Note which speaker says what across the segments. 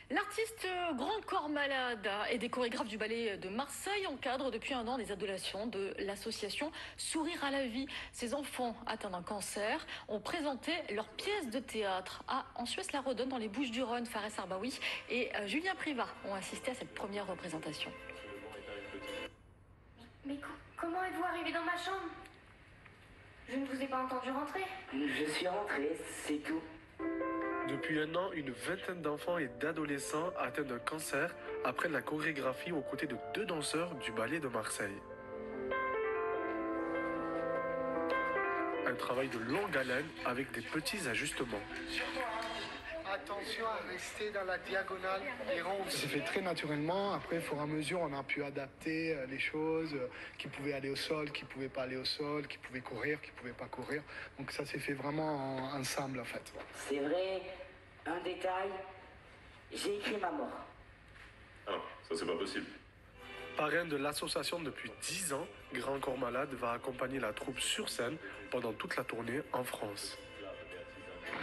Speaker 1: L'artiste Grand Corps Malade et des chorégraphes du ballet de Marseille encadrent depuis un an des adolescents de l'association Sourire à la vie. Ces enfants atteints d'un cancer ont présenté leur pièce de théâtre à Suez-la-Redonne dans les Bouches-du-Rhône. Fares Arbaoui et Julien Privat ont assisté à cette première représentation.
Speaker 2: Mais comment êtes-vous arrivé dans ma chambre? Je ne vous ai pas entendu rentrer.
Speaker 3: Je suis rentré, c'est tout.
Speaker 4: Depuis un an, une vingtaine d'enfants et d'adolescents atteints d'un cancer apprennent la chorégraphie aux côtés de 2 danseurs du ballet de Marseille. Un travail de longue haleine avec des petits ajustements.
Speaker 5: Attention à rester dans la diagonale des ronds.
Speaker 6: Ça s'est fait très naturellement. Après, au fur et à mesure, on a pu adapter les choses, qui pouvaient aller au sol, qui ne pouvaient pas aller au sol, qui pouvaient courir, qui ne pouvaient pas courir. Donc ça s'est fait vraiment ensemble en fait.
Speaker 3: C'est vrai, un détail, j'ai écrit ma mort.
Speaker 7: Ah, ça c'est pas possible.
Speaker 4: Parrain de l'association depuis 10 ans, Grand Corps Malade va accompagner la troupe sur scène pendant toute la tournée en France.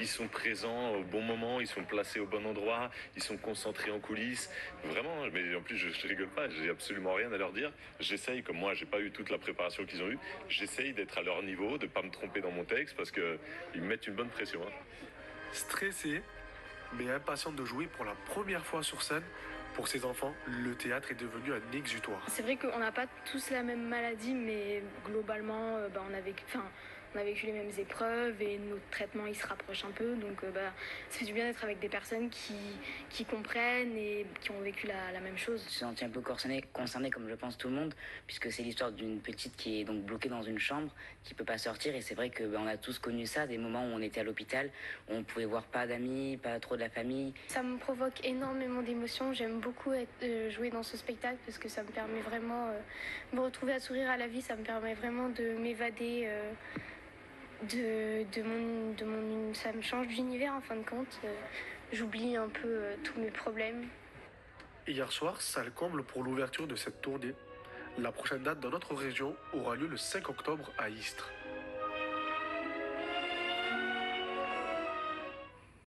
Speaker 7: Ils sont présents au bon moment, ils sont placés au bon endroit, ils sont concentrés en coulisses. Vraiment, mais en plus je rigole pas, j'ai absolument rien à leur dire. J'essaye, comme moi j'ai pas eu toute la préparation qu'ils ont eue, j'essaye d'être à leur niveau, de pas me tromper dans mon texte parce qu'ils me mettent une bonne pression.
Speaker 4: Stressé, mais impatient de jouer pour la première fois sur scène, pour ces enfants, le théâtre est devenu un exutoire.
Speaker 8: C'est vrai qu'on n'a pas tous la même maladie, mais globalement, on a vécu les mêmes épreuves et notre traitement il se rapproche un peu. Donc ça fait du bien d'être avec des personnes qui comprennent et qui ont vécu la même chose.
Speaker 3: Je me suis senti un peu concerné comme je pense tout le monde, puisque c'est l'histoire d'une petite qui est donc bloquée dans une chambre, qui peut pas sortir. Et c'est vrai que on a tous connu ça, des moments où on était à l'hôpital, où on pouvait voir pas d'amis, pas trop de la famille.
Speaker 2: Ça me provoque énormément d'émotions. J'aime beaucoup jouer dans ce spectacle parce que ça me permet vraiment de me retrouver à sourire à la vie. Ça me permet vraiment de m'évader. Ça me change d'univers en fin de compte. J'oublie un peu tous mes problèmes.
Speaker 4: Hier soir, salle comble pour l'ouverture de cette tournée. La prochaine date dans notre région aura lieu le 5 octobre à Istres.